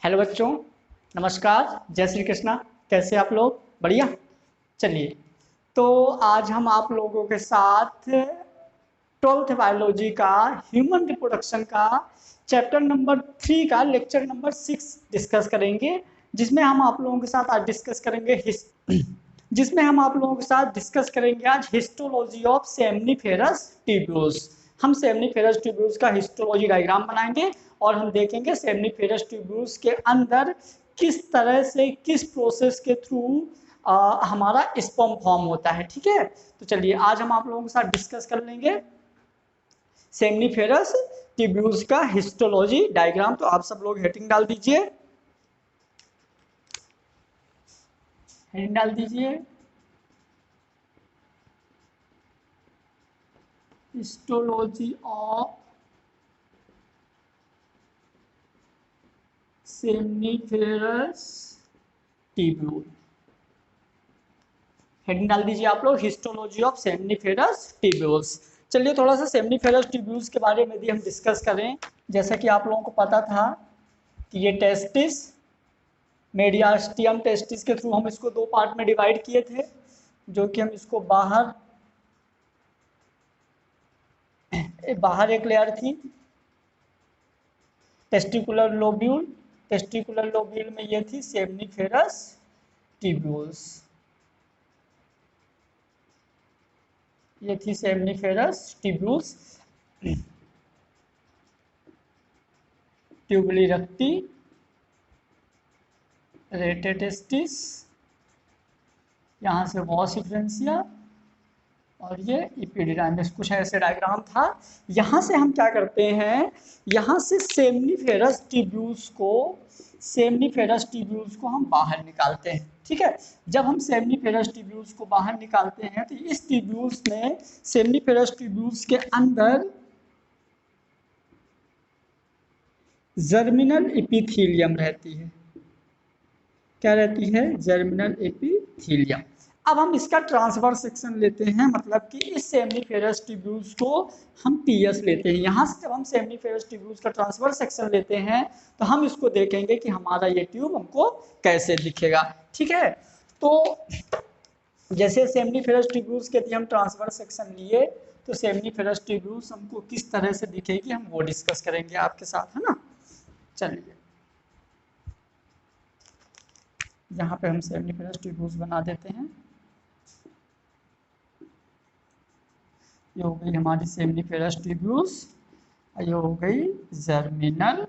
Hello बच्चों, नमस्कार, जय श्री कृष्णा। कैसे आप लोग? बढ़िया। चलिए, तो आज हम आप लोगों के साथ 12th बायोलॉजी का ह्यूमन रिप्रोडक्शन का चैप्टर नंबर 3 का लेक्चर नंबर 6 डिस्कस करेंगे, जिसमें हम आप लोगों के साथ आज डिस्कस करेंगे आज हिस्टोलॉजी ऑफ सेमनीफेरस ट्यूब्यूल्स। हम सेमनीफेरस ट्यूब्यूल्स का हिस्टोलॉजी डायग्राम बनाएंगे और हम देखेंगे सेमनीफेरस ट्यूब्यूल्स के अंदर किस तरह से किस प्रोसेस के थ्रू हमारा स्पर्म फॉर्म होता है। ठीक है, तो चलिए आज हम आप लोगों के साथ डिस्कस कर लेंगे सेमनीफेरस ट्यूब्यूल्स का हिस्टोलॉजी डायग्राम। तो आप सब लोग हेडिंग डाल दीजिए, histology of seminiferous tubule. Heading डाल दीजिए आप लोग, हिस्टोलॉजी ऑफ सेमनीफेरस ट्यूब्यूल्स। चलिए थोड़ा सा सेमनीफेरस ट्यूब्यूल्स के बारे में भी हम डिस्कस करें। जैसा कि आप लोगों को पता था कि ये टेस्टिस, मेडियास्टियम टेस्टिस के थ्रू हम इसको दो पार्ट में डिवाइड किए थे, जो कि हम इसको बाहर एक लेयर थी टेस्टिकुलर लोब्यूल। टेस्टिकुलर लोब्यूल में ये थी सेमनीफेरस ट्यूब्यूल्स, ये थी सेमनीफेरस ट्यूब्यूल्स। ट्यूबुली रक्ति, रेटेटेस्टिस, यहाँ से वॉसिफ्रेंसिया और ये इपिडिडाइमिस। कुछ ऐसे डायग्राम था। यहाँ से हम क्या करते हैं, यहाँ से सेमनीफेरस ट्यूब्यूल्स को हम बाहर निकालते हैं। ठीक है, जब हम सेमनीफेरस ट्यूब्यूल्स को बाहर निकालते हैं तो इस ट्यूब्यूल्स में, सेमनीफेरस ट्यूब्यूल्स के अंदर जर्मिनल एपिथीलियम रहती है। क्या रहती है? Germinal epithelium. अब हम इसका ट्रांसफर सेक्शन लेते हैं, मतलब कि इस सेमनीफेरस ट्यूब्यूल्स को हम पीएस लेते हैं। यहाँ से जब हम सेमनीफेरस ट्यूब्यूल्स का ट्रांसफर सेक्शन लेते हैं तो हम इसको देखेंगे कि हमारा ये ट्यूब हमको कैसे दिखेगा। ठीक है, तो जैसे सेमनीफेरस ट्यूब्यूल्स के हम ट्रांसफर सेक्शन लिए तो सेमनीफेरस ट्यूब्यूल्स हमको किस तरह से दिखेगी हम वो डिस्कस करेंगे आपके साथ, है ना। चलिए, यहाँ पे हम सेमनीफेरस ट्यूब्यूल्स बना देते हैं। ये हो गई हमारी सेमनीफेरस ट्यूब्यूल्स, ये हो गई जर्मिनल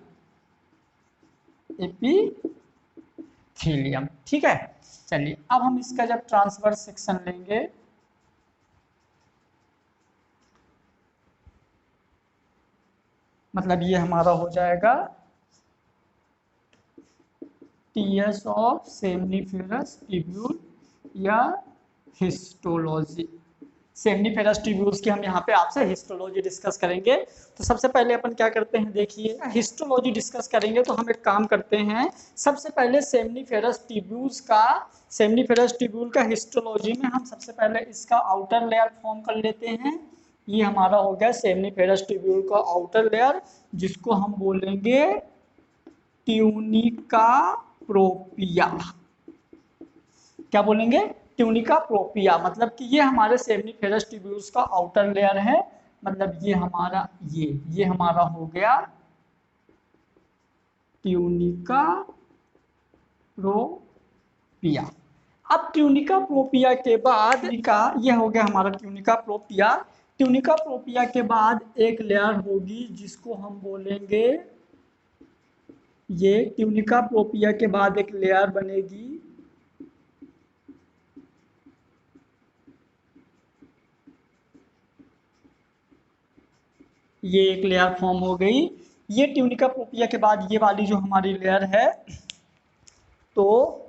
एपिथीलियम। ठीक है, चलिए अब हम इसका जब ट्रांसफर सेक्शन लेंगे मतलब ये हमारा हो जाएगा टीएस ऑफ सेमनीफेरस ट्यूब्यूल या हिस्टोलॉजी। सेमनीफेरस ट्यूब्यूल्स की हम यहाँ पे आपसे हिस्टोलॉजी डिस्कस करेंगे। तो सबसे पहले अपन क्या करते हैं, देखिए हिस्टोलॉजी डिस्कस करेंगे तो हम एक काम करते हैं, सबसे पहले सेमनीफेरस ट्यूब्यूल का हिस्टोलॉजी में हम सबसे पहले इसका आउटर लेयर फॉर्म कर लेते हैं। ये हमारा हो गया सेमनीफेरस ट्यूब्यूल का आउटर लेयर, जिसको हम बोलेंगे ट्यूनिका प्रोपिया। क्या बोलेंगे? ट्यूनिका प्रोपिया। मतलब कि ये हमारे सेमनीफेरस ट्यूब्यूल्स का आउटर लेयर है। मतलब ये हमारा हो गया ट्यूनिका प्रोपिया। अब ट्यूनिका प्रोपिया के बाद ये हो गया हमारा ट्यूनिका प्रोपिया। ट्यूनिका प्रोपिया के बाद एक लेयर होगी जिसको हम बोलेंगे, ये ट्यूनिका प्रोपिया के बाद एक लेयर बनेगी, ये एक लेयर फॉर्म हो गई। ये ट्यूनिका प्रोपिया के बाद ये वाली जो हमारी लेयर है, तो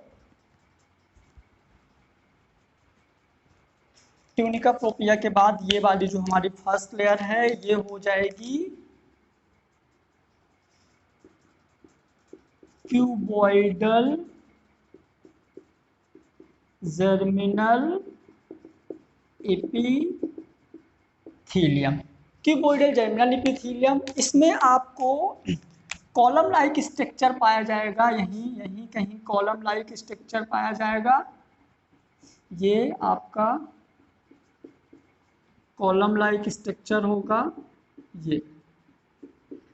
ट्यूनिका प्रोपिया के बाद ये वाली जो हमारी फर्स्ट लेयर है ये हो जाएगी cuboidal germinal epithelium. Cuboidal germinal epithelium, इसमें आपको कॉलम लाइक स्ट्रक्चर पाया जाएगा, यहीं यहीं कहीं कॉलम लाइक स्ट्रक्चर पाया जाएगा। ये आपका कॉलम लाइक स्ट्रक्चर होगा ये,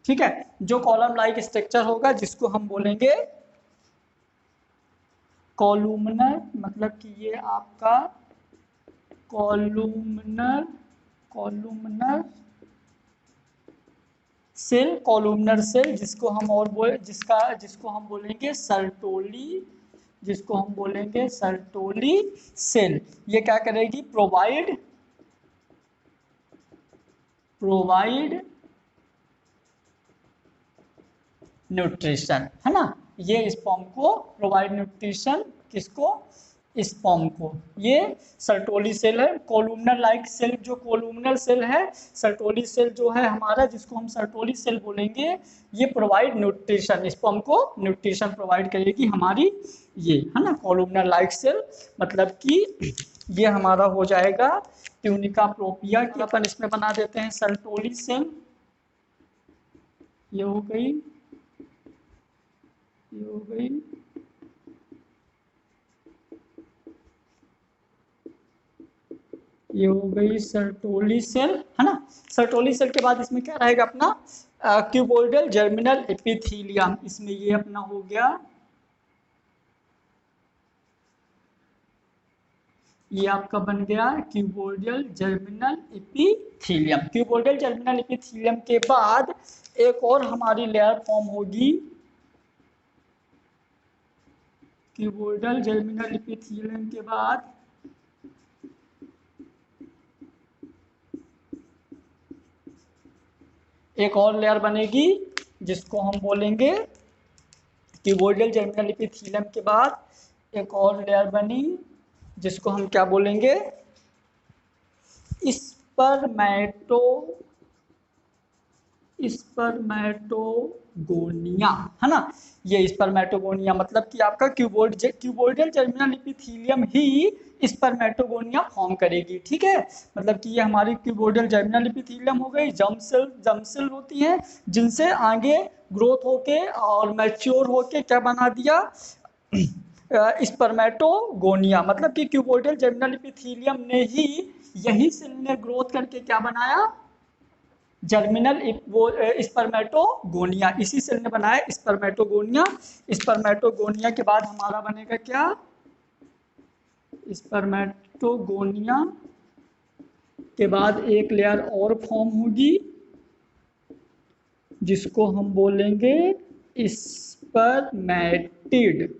ठीक है। जो कॉलम लाइक स्ट्रक्चर होगा जिसको हम बोलेंगे कॉलुमनर, मतलब कि ये आपका columnar columnar cell, columnar cell, जिसको हम और जिसको हम बोलेंगे सर्टोली, जिसको हम बोलेंगे सर्टोली सेल। ये क्या करेगी, प्रोवाइड न्यूट्रिशन, है ना। ये स्पर्म को प्रोवाइड न्यूट्रिशन, किसको, स्पर्म को। ये सर्टोली सेल है। कोलुमनर लाइक सेल, जो कोलुमनर सेल है, सर्टोली सेल जो है हमारा, जिसको हम सर्टोली सेल बोलेंगे, ये प्रोवाइड न्यूट्रिशन, स्पर्म को न्यूट्रिशन प्रोवाइड करेगी हमारी, ये है ना कोलुमनर लाइक सेल। मतलब कि ये हमारा हो जाएगा ट्यूनिका प्रोपिया की, अपन इसमें बना देते हैं सर्टोली सेल। ये हो गई, ये हो गई, ये हो गई सर्टोली सेल, है ना। सर्टोली सेल के बाद इसमें क्या रहेगा अपना क्यूबोइडल जर्मिनल एपिथीलियम, इसमें ये अपना हो गया, ये आपका बन गया cuboidal germinal epithelium. Cuboidal germinal epithelium के बाद एक और हमारी लेयर फॉर्म होगी, क्यूबोइडल जर्मिनल एपिथीलियम के बाद एक और लेयर बनेगी जिसको हम बोलेंगे, क्यूबोइडल जर्मिनल एपिथीलियम के बाद एक और लेयर बनी जिसको हम क्या बोलेंगे, स्पर्मेटो स्पर्मेटोगोनिया, है ना। ये स्पर्मेटोगोनिया मतलब कि आपका क्यूबोइडल जर्मिनल एपिथीलियम ही स्पर्मेटोगोनिया फॉर्म करेगी, ठीक है। मतलब कि ये हमारी क्यूबोइडल जर्मिनल एपिथीलियम हो गई, जर्म सेल होती हैं जिनसे आगे ग्रोथ होके और मैच्योर होके क्या बना दिया, स्पर्मेटोगोनिया। मतलब कि क्यूबोइडल जर्मिनल एपिथीलियम ने ही, यही सेल ने ग्रोथ करके क्या बनाया, जर्मिनल वो स्पर्मेटोगोनिया, इसी सेल ने बनाया स्पर्मेटोगोनिया। स्पर्मेटोगोनिया के बाद हमारा बनेगा क्या, स्पर्मेटोगोनिया के बाद एक लेयर और फॉर्म होगी जिसको हम बोलेंगे स्पर्मेटिड।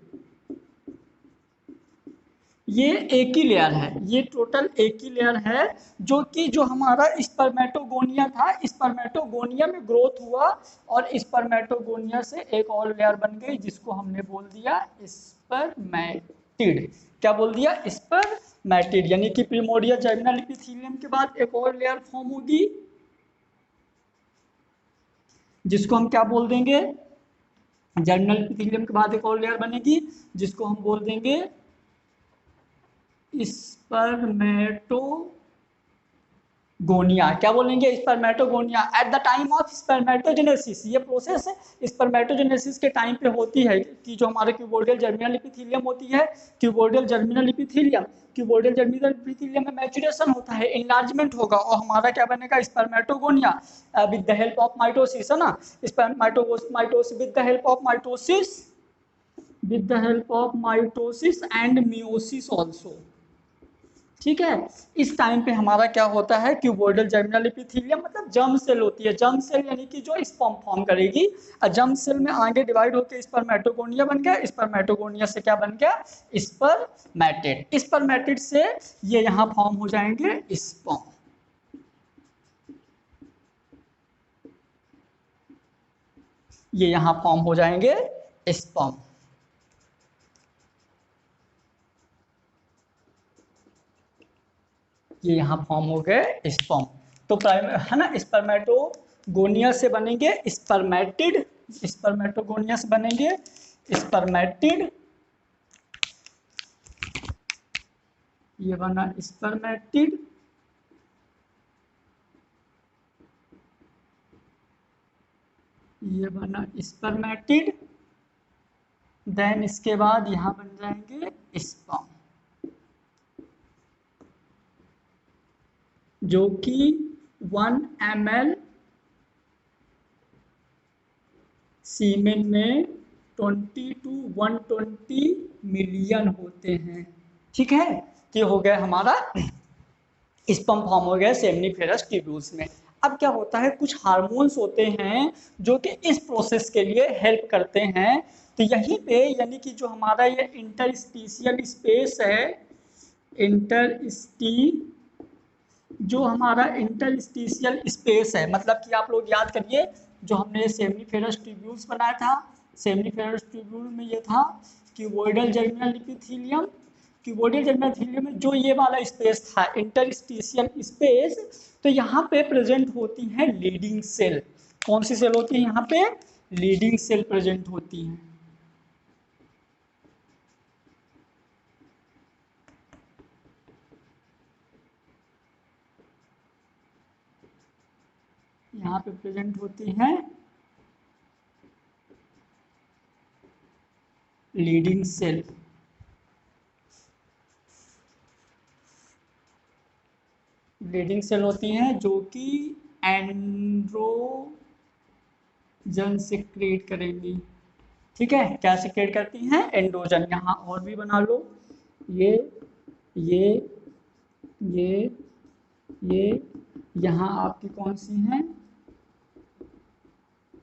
ये एक ही लेयर है, ये टोटल एक ही लेयर है, जो कि जो हमारा स्पर्मेटोगोनिया था, स्पर्मेटोगोनिया में ग्रोथ हुआ और स्पर्मेटोगोनिया से एक और लेयर बन गई जिसको हमने बोल दिया स्पर्मेटिड। क्या बोल दिया, स्पर्मेटिड। यानी कि प्रिमोर्डियल जर्मिनल एपिथेलियम के बाद एक और लेयर फॉर्म होगी जिसको हम क्या बोल देंगे, जर्मिनल एपिथेलियम के बाद एक और लेयर बनेगी जिसको हम बोल देंगे स्पर्मेटोगोनिया। क्या बोलेंगे, spermatogonia. At the time of spermatogenesis, ये प्रोसेस स्पर्मेटोजेनेसिस के टाइम पे होती है कि जो हमारे क्यूबोइडल जर्मिनल एपिथेलियम होती है, cuboidal germinal epithelium, cuboidal germinal epithelium में मैच्यूरेशन होता है, एनलार्जमेंट होगा और हमारा क्या बनेगा, spermatogonia with the help of mitosis, है ना। Mitosis with the help of mitosis, with the help of mitosis and meiosis also, ठीक है। इस टाइम पे हमारा क्या होता है, क्यूबोइडल जर्मिनल एपिथेलियम मतलब जर्म सेल होती है, जर्म सेल यानी कि जो स्पर्म फॉर्म करेगी, और जर्म सेल में आगे डिवाइड होकर स्पर्मेटोगोनिया बन गया, स्पर्मेटोगोनिया से क्या बन गया, स्पर्मेटिड। स्पर्मेटिड से ये यहाँ फॉर्म हो जाएंगे स्पर्म, ये यहाँ फॉर्म हो जाएंगे स्पर्म। ये यहाँ फॉर्म हो गए स्पर्म। तो है ना, स्पर्मेटोगोनिया से बनेंगे स्पर्मेटिड, स्पर्मेटोगोनिया से बनेंगे स्पर्मेटिड, ये बना स्पर्मेटिड, ये बना स्पर्मेटिड, देन इसके बाद यहाँ बन जाएंगे स्पर्म, जो कि 1 ml सीमेन में 20 to 120 मिलियन होते हैं। ठीक है, तो हो गया हमारा स्पर्म फॉर्म हो गया सेमनीफेरस ट्यूब्यूल्स में। अब क्या होता है, कुछ हार्मोन्स होते हैं जो कि इस प्रोसेस के लिए हेल्प करते हैं। तो यहीं पे यानी कि जो हमारा ये इंटरस्टीशियल स्पेस है, जो हमारा इंटरस्टीशियल स्पेस है, मतलब कि आप लोग याद करिए जो हमने सेमनीफेरस ट्यूब्यूल्स बनाया था, सेमनीफेरस ट्यूब्यूल में ये था cuboidal germinal epithelium, cuboidal germinal epithelium में जो ये वाला स्पेस था इंटरस्टीशियल स्पेस, तो यहाँ पे प्रेजेंट होती है लीडिंग सेल। कौन सी सेल होती है यहाँ पे? लीडिंग सेल प्रेजेंट होती है। यहाँ पे प्रेजेंट होती है लीडिंग सेल। लीडिंग सेल होती हैं जो कि एंड्रोजन सिक्रेट करेंगी। ठीक है, क्या सिक्रेट करती हैं? एंड्रोजन। यहाँ और भी बना लो, ये ये ये ये यहाँ आपकी कौन सी हैं?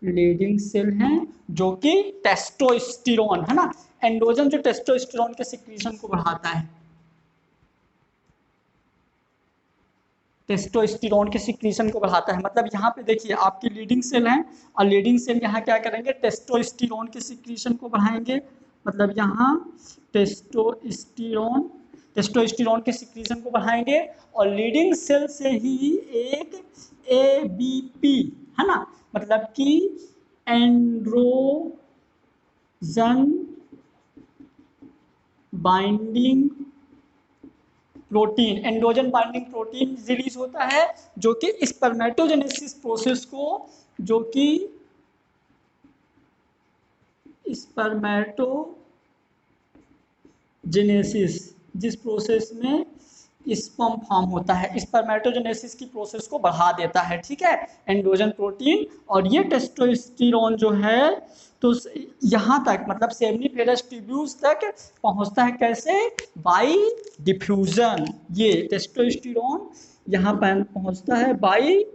लीडिंग सेल हैं जो कि टेस्टोस्टेरोन, है ना, एंड्रोजन जो टेस्टोस्टेरोन के सिक्रीशन को बढ़ाता है, टेस्टोस्टेरोन के सिक्रीशन को बढ़ाता है। मतलब यहाँ पे देखिए आपकी लीडिंग सेल है और लीडिंग सेल यहाँ क्या करेंगे? टेस्टोस्टेरोन के सिक्रीशन को बढ़ाएंगे। मतलब यहाँ टेस्टोस्टेरोन के सिक्रीशन को बढ़ाएंगे और लीडिंग सेल से ही एक ABP, है ना, मतलब कि androgen binding protein, androgen binding protein release होता है जो कि स्पर्मेटोजेनेसिस प्रोसेस को, जो कि स्पर्मेटोजेनेसिस, जिस प्रोसेस में स्पर्म फॉर्म होता है, स्पर्मेटोजेनेसिस की प्रोसेस को बढ़ा देता है। ठीक है, एंड्रोजन प्रोटीन। और ये टेस्टोस्टेरोन जो है तो यहाँ तक मतलब सेमनीफेरस ट्यूब्यूल्स तक पहुँचता है कैसे? By diffusion. ये टेस्टोस्टेरोन यहाँ पर पहुँचता है बाई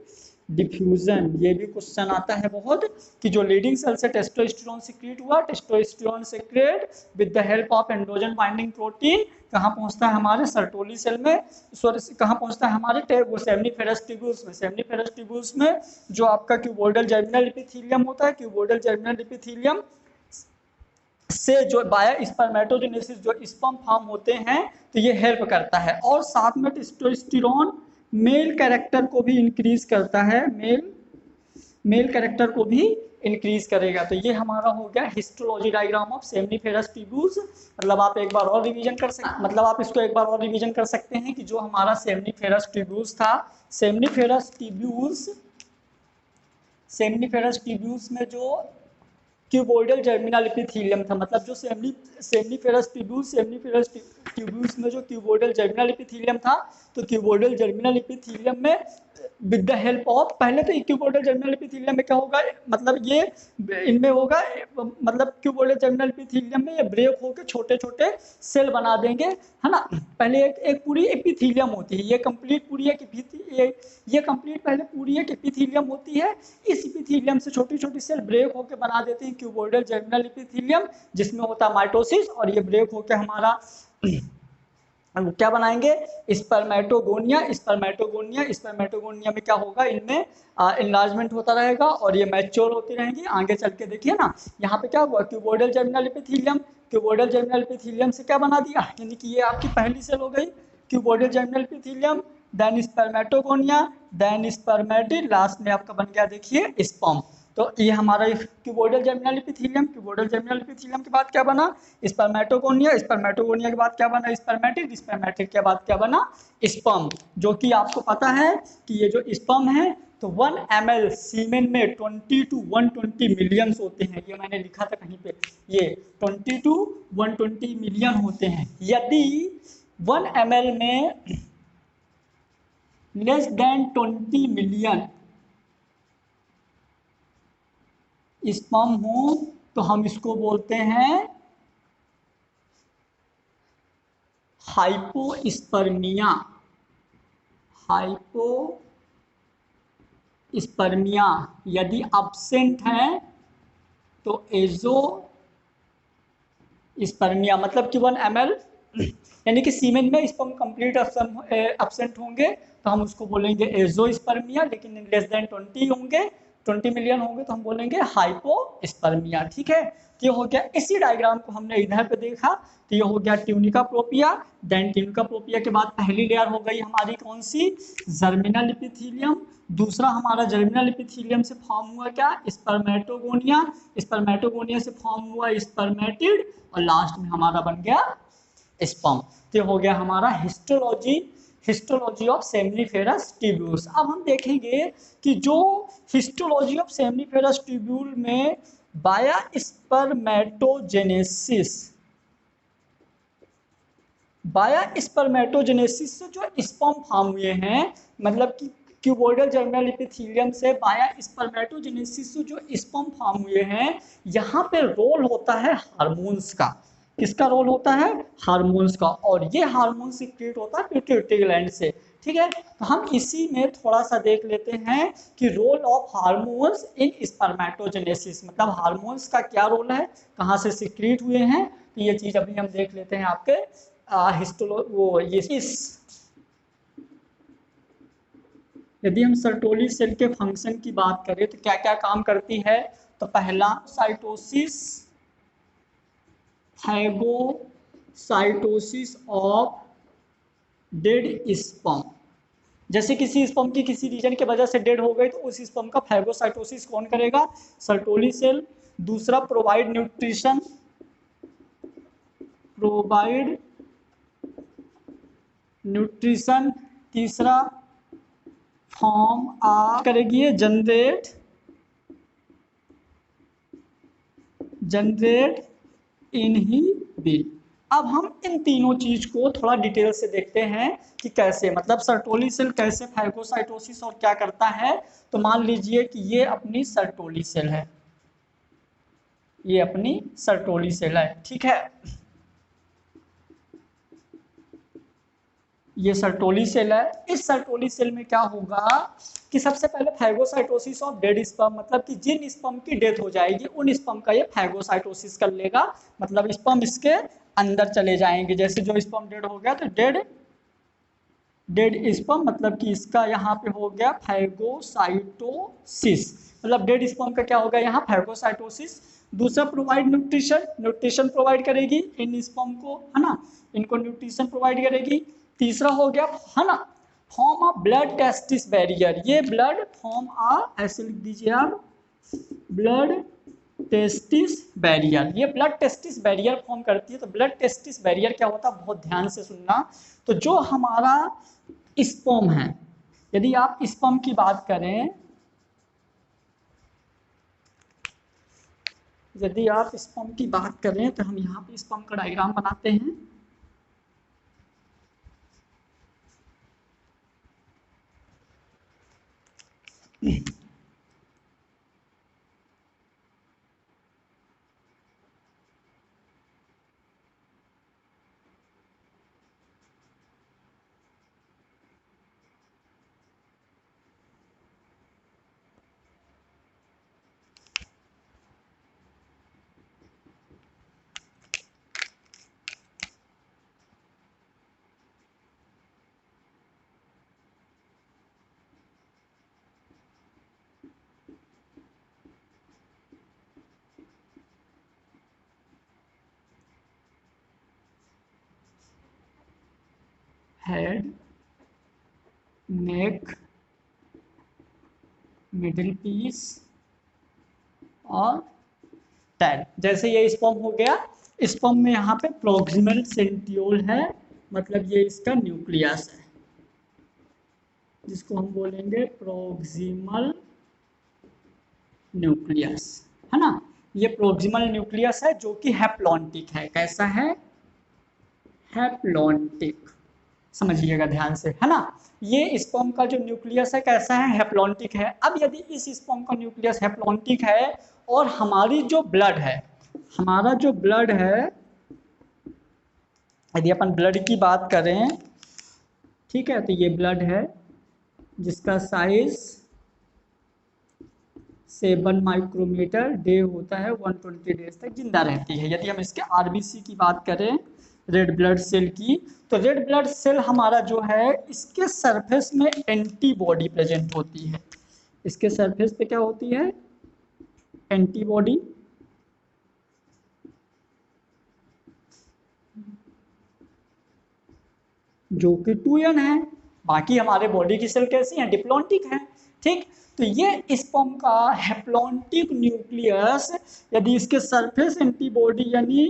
डिफ्यूजन। ये भी क्वेश्चन आता है बहुत कि जो लीडिंग सेल से टेस्टोस्टेरोन सिक्रीट हुआ, testosterone secrete with the help of androgen binding protein कहाँ पहुँचता है? हमारे सर्टोली सेल में, सॉरी कहाँ पहुँचता है? हमारे सेमनीफेरस ट्यूब्यूल्स में। सेमनीफेरस ट्यूब्यूल्स में जो आपका क्यूबोइडल जर्मिनल एपिथेलियम होता है, क्यूबोइडल जर्मिनल एपिथेलियम से जो बायो स्पर्मेटोजेनेसिस जो स्पर्म फॉर्म होते हैं तो ये हेल्प करता है। और साथ में टेस्टोस्टेरोन मेल कैरेक्टर को भी इंक्रीज करता है, मेल कैरेक्टर को भी इंक्रीज करेगा। तो ये हमारा हो गया histology diagram of seminiferous tubules. मतलब आप एक बार और रिवीजन कर सकते, मतलब आप इसको एक बार और रिवीजन कर सकते हैं कि जो हमारा सेमनीफेरस ट्यूब्यूल्स था, सेमनीफेरस ट्यूब्यूल्स में जो क्यूबोइडल जर्मिनल एपिथेलियम था, मतलब जो सेमनीफेरस ट्यूब्यूल्स में जो क्यूबोइडल जर्मिनल एपिथेलियम था, तो क्यूबोइडल जर्मिनल एपिथेलियम में विद द हेल्प ऑफ, पहले तो क्यूबोइडल जर्मिनल एपिथेलियम में क्या होगा, मतलब ये इनमें होगा, मतलब क्यूबोइडल जर्मिनल एपिथेलियम में ये ब्रेक होकर छोटे छोटे सेल बना देंगे, है ना। पहले एक पूरी एपिथेलियम होती है, ये कंप्लीट पूरी ये कंप्लीट पहले पूरी एक एपिथेलियम होती है। इस एपिथेलियम से छोटी छोटी सेल ब्रेक होकर बना देते हैं क्यूबोइडल जर्मिनल एपिथेलियम, जिसमें होता है माइटोसिस, और ये ब्रेक होकर हमारा क्या बनाएंगे? स्पर्मेटोगोनिया में क्या होगा? इनमें इनलार्जमेंट होता रहेगा और ये मैच्योर होती रहेंगी। आगे चल के देखिए ना, यहाँ पे क्या हुआ? क्यूबोइडल जर्मिनल एपिथेलियम से क्या बना दिया, यानी कि ये आपकी पहली सेल हो गई cuboidal germinal epithelium, then spermatogonia, then spermatid, last में आपका बन गया देखिए स्पर्म। तो ये हमारा क्यूबोइडल जर्मिनल एपिथेलियम के बाद क्या बना? स्पर्मेटोगोनिया के बाद क्या बना? स्पर्मेटिड के बाद क्या बना? स्पर्म। जो कि आपको पता है कि ये जो स्पर्म है तो 1 ml सीमेन में 20 to 120 मिलियंस होते हैं, ये मैंने लिखा था कहीं पे, ये 20 to 120 मिलियन होते हैं। यदि 1 ml में लेस देन 20 मिलियन स्पर्म हो तो हम इसको बोलते हैं हाइपोस्पर्मिया। हाइपोस्पर्मिया यदि अब्सेंट है तो एजोस्पर्मिया, मतलब कि 1 ml यानी कि सीमेन में स्पर्म कंप्लीट अब्सेंट होंगे तो हम उसको बोलेंगे एजोस्पर्मिया, लेकिन लेस देन 20 होंगे, 20 मिलियन होंगे तो हम बोलेंगे हाइपोस्पर्मिया। ठीक है, तो ये हो गया। इसी डायग्राम को हमने इधर पे देखा तो ये हो गया ट्यूनिका प्रोपिया। देन ट्यूनिका प्रोपिया के बाद पहली लेयर हो गई हमारी कौन सी, जर्मिनल एपिथेलियम। दूसरा हमारा जर्मिनल एपिथेलियम से फॉर्म हुआ क्या, स्पर्मेटोगोनिया। स्पर्मेटोगोनिया से फॉर्म हुआ स्पर्मेटिड और लास्ट में हमारा बन गया स्पर्म। तो हो गया हमारा हिस्टोलॉजी ऑफ सेमनीफेरस ट्यूब्यूल्स। अब हम देखेंगे कि जो हिस्टोलॉजी ऑफ सेमनीफेरस ट्यूब्यूल में बाया स्पर्मेटोजेनेसिस से जो स्पर्म फॉर्म हुए हैं, मतलब कि क्यूबोइडल जर्मिनल एपिथेलियम से बाया स्पर्मेटोजेनेसिस से जो स्पर्म फॉर्म हुए हैं, यहाँ पे रोल होता है हार्मोन्स का। किसका रोल होता है, हार्मोन्स का, और ये हार्मोन सीक्रेट होता है पिट्यूटरी ग्लैंड से। ठीक है, तो हम इसी में थोड़ा सा देख लेते हैं कि role of hormones in spermatogenesis, मतलब हार्मोन्स का क्या रोल है, कहाँ से सीक्रेट हुए हैं। तो ये चीज अभी हम देख लेते हैं आपके यदि हम सर्टोली सेल के फंक्शन की बात करें तो क्या क्या काम करती है। तो पहला फैगोसाइटोसिस ऑफ डेड स्पर्म। जैसे किसी स्पर्म की किसी रीजन के वजह से डेड हो गई तो उस स्पर्म का फैगोसाइटोसिस कौन करेगा, सर्टोली सेल। दूसरा प्रोवाइड न्यूट्रिशन। तीसरा फॉर्म करेगी जनरेट इनहिबिट। अब हम इन तीनों चीज को थोड़ा डिटेल से देखते हैं कि कैसे, मतलब सर्टोली सेल कैसे फैगोसाइटोसिस और क्या करता है। तो मान लीजिए कि ये अपनी सर्टोली सेल है, ये अपनी सर्टोली सेल है। ठीक है, ये सर्टोली सेल है। इस सर्टोली सेल में क्या होगा कि सबसे पहले फैगोसाइटोसिस ऑफ डेड स्पर्म, मतलब कि जिन स्पर्म की डेथ हो जाएगी उन स्पर्म का ये फैगोसाइटोसिस कर लेगा, मतलब स्पर्म इसके अंदर चले जाएंगे। जैसे जो स्पर्म डेड हो गया तो डेड स्पर्म, मतलब कि इसका यहाँ पे हो गया फैगोसाइटोसिस, मतलब डेड स्पर्म का क्या होगा यहाँ फैगोसाइटोसिस। दूसरा प्रोवाइड न्यूट्रिशन प्रोवाइड करेगी इन स्पर्म को, है ना, इनको न्यूट्रिशन प्रोवाइड करेगी। तीसरा हो गया, है ना, form of blood testis barrier. ये ब्लड फॉर्म ऐसे लिख दीजिए आप, ब्लड टेस्टिस बैरियर, ये ब्लड टेस्टिस बैरियर फॉर्म करती है। तो ब्लड टेस्टिस बैरियर क्या होता है, बहुत ध्यान से सुनना। तो जो हमारा स्पर्म है, यदि आप स्पर्म की बात करें, यदि आप स्पर्म की बात करें तो हम यहाँ पे स्पर्म का डायग्राम बनाते हैं। हेड, नेक, मिडिल पीस और टेल। जैसे ये स्पर्म हो गया, स्पर्म में यहाँ पे प्रॉक्सिमल सेंट्रियोल है, मतलब ये इसका न्यूक्लियस है। जिसको हम बोलेंगे प्रोक्सिमल न्यूक्लियस, है ना। ये प्रोक्सिमल न्यूक्लियस है जो कि हैप्लॉन्टिक है। कैसा है? हैप्लॉन्टिक। समझिएगा ध्यान से, है ना। ये स्पर्म का जो न्यूक्लियस है कैसा है? हैप्लॉन्टिक है। अब यदि इस स्पर्म का न्यूक्लियस हैप्लॉन्टिक है और हमारी जो ब्लड है, हमारा जो ब्लड है, यदि अपन ब्लड की बात करें, ठीक है, तो ये ब्लड है जिसका साइज 7 माइक्रोमीटर डे होता है, 120 डेज तक जिंदा रहती है। यदि हम इसके आरबीसी की बात करें, रेड ब्लड सेल की, तो रेड ब्लड सेल हमारा जो है इसके सरफेस में एंटीबॉडी प्रेजेंट होती है। इसके सरफेस पे क्या होती है? एंटीबॉडी। जो कि 2n है। बाकी हमारे बॉडी की सेल कैसी है? डिप्लॉन्टिक है। ठीक, तो ये स्पर्म का हैप्लॉन्टिक न्यूक्लियस यदि इसके सरफेस एंटीबॉडी यानी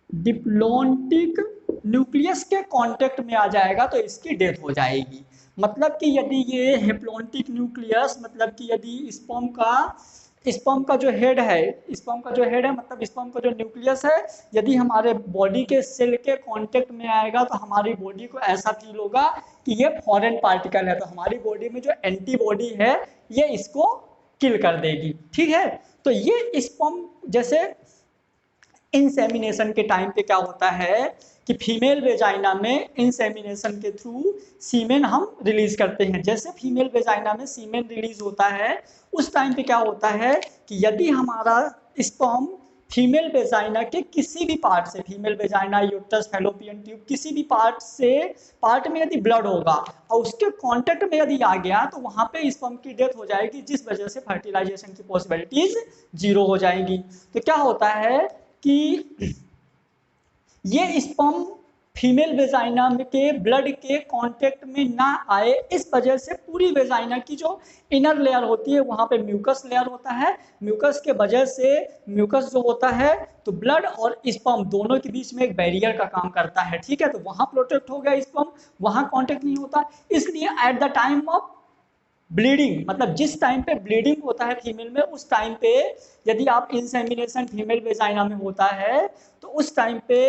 डिप्लॉन्टिक न्यूक्लियस के कांटेक्ट में आ जाएगा तो इसकी डेथ हो जाएगी। मतलब कि यदि ये हैप्लॉन्टिक न्यूक्लियस, मतलब कि यदि स्पर्म का जो हेड है, स्पर्म का जो हेड है मतलब स्पर्म का जो न्यूक्लियस है, यदि हमारे बॉडी के सेल के कांटेक्ट में आएगा तो हमारी बॉडी को ऐसा फील होगा कि ये फॉरेन पार्टिकल है, तो हमारी बॉडी में जो एंटीबॉडी है ये इसको किल कर देगी। ठीक है, तो ये स्पर्म जैसे इंसेमिनेशन के टाइम पे क्या होता है कि फीमेल वेजाइना में इंसेमिनेशन के थ्रू सीमेन हम रिलीज करते हैं। जैसे फीमेल वेजाइना में सीमेन रिलीज होता है उस टाइम पे क्या होता है कि यदि हमारा स्पर्म फीमेल वेजाइना के किसी भी पार्ट से, female vagina, uterus, fallopian tube, किसी भी पार्ट में यदि ब्लड होगा और उसके कांटेक्ट में यदि आ गया तो वहां पे स्पर्म की डेथ हो जाएगी, जिस वजह से फर्टिलाइजेशन की पॉसिबिलिटीज 0 हो जाएंगी। तो क्या होता है कि ये स्पर्म फीमेल वेजाइना के ब्लड के कांटेक्ट में ना आए, इस वजह से पूरी वेजाइना की जो इनर लेयर होती है वहां पे म्यूकस लेयर होता है। म्यूकस के वजह से म्यूकस जो होता है तो ब्लड और स्पर्म दोनों के बीच में एक बैरियर का काम करता है। ठीक है, तो वहां प्रोटेक्ट हो गया स्पर्म, वहां कांटेक्ट नहीं होता। इसलिए at the time of bleeding, मतलब जिस टाइम पे ब्लीडिंग होता है फीमेल में, उस टाइम पे यदि आप इंसेमिनेशन फीमेल वेजाइना में होता है तो उस टाइम पे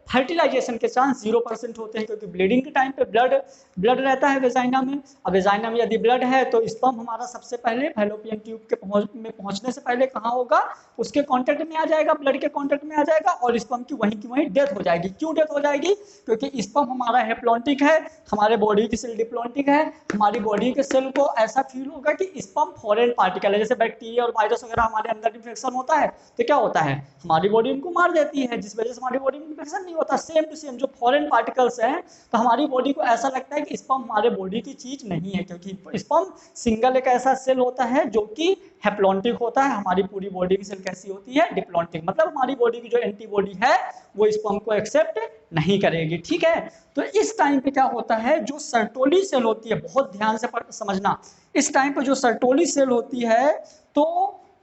फर्टिलाइजेशन के चांस 0% होते हैं, क्योंकि ब्लीडिंग के टाइम पे ब्लड रहता है वेजाइना में। अब वेजाइना में यदि ब्लड है तो स्पर्म हमारा सबसे पहले फैलोपियन ट्यूब के पहुंचने से पहले कहाँ होगा? उसके कांटेक्ट में आ जाएगा, ब्लड के कांटेक्ट में आ जाएगा और स्पर्म की वहीं की वहीं डेथ हो जाएगी। क्यों डेथ हो जाएगी? क्योंकि स्पर्म हमारा हैप्लॉन्टिक है, हमारे बॉडी की सेल डिप्लॉन्टिक है। हमारी बॉडी के सेल को ऐसा फील होगा कि स्पर्म फॉरेन पार्टिकल है। जैसे बैक्टीरिया और वायरस वगैरह हमारे अंदर इन्फेक्शन होता है तो क्या होता है? हमारी बॉडी उनको मार देती है, जिस वजह से हमारी बॉडी में इन्फेक्शन नहीं होता। सेम टू सेम जो फॉरेन पार्टिकल्स हैं, तो हमारी बॉडी को ऐसा लगता है कि स्पर्म हमारे बॉडी की चीज नहीं है, क्योंकि स्पर्म सिंगल एक ऐसा सेल होता है जो कि हैप्लॉन्टिक होता है। हमारी पूरी बॉडी की सेल कैसी होती है? डिप्लॉन्टिक। मतलब हमारी बॉडी की जो एंटीबॉडी है वो स्पर्म को एक्सेप्ट नहीं करेगी। ठीक है, तो इस टाइम पे क्या होता है, जो सर्टोली सेल होती है, बहुत ध्यान से समझना, इस टाइम पे जो सर्टोली सेल होती है तो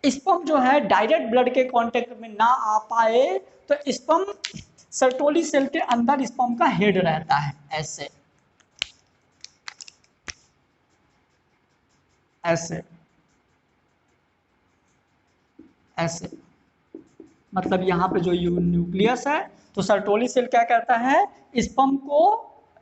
स्पर्म जो है डायरेक्ट ब्लड के कांटेक्ट में ना आ पाए तो स्पर्म सर्टोली सेल के अंदर स्पर्म का हेड रहता है, ऐसे ऐसे ऐसे। मतलब यहाँ पे जो न्यूक्लियस है तो सर्टोली सेल क्या करता है?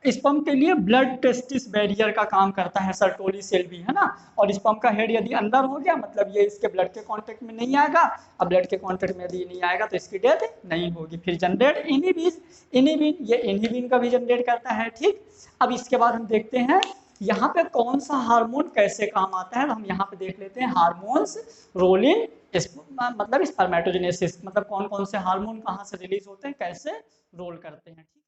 स्पर्म के लिए ब्लड टेस्टिस बैरियर का काम करता है सर्टोली सेल भी, है ना। और स्पर्म का हेड यदि अंदर हो गया मतलब ये इसके ब्लड के कांटेक्ट में नहीं आएगा। अब ब्लड के कांटेक्ट में यदि नहीं आएगा तो इसकी डेथ नहीं होगी। फिर जनरेट इनिबिन, ये इनिबिन का भी जनरेट करता है। ठीक, अब इसके बाद हम देखते हैं यहाँ पे कौन सा हार्मोन कैसे काम आता है। तो हम यहाँ पे देख लेते हैं हार्मोन्स रोल इन मतलब स्पर्मेटोजेनेसिस, मतलब कौन कौन से हार्मोन कहाँ से रिलीज होते हैं, कैसे रोल करते हैं। ठीक है।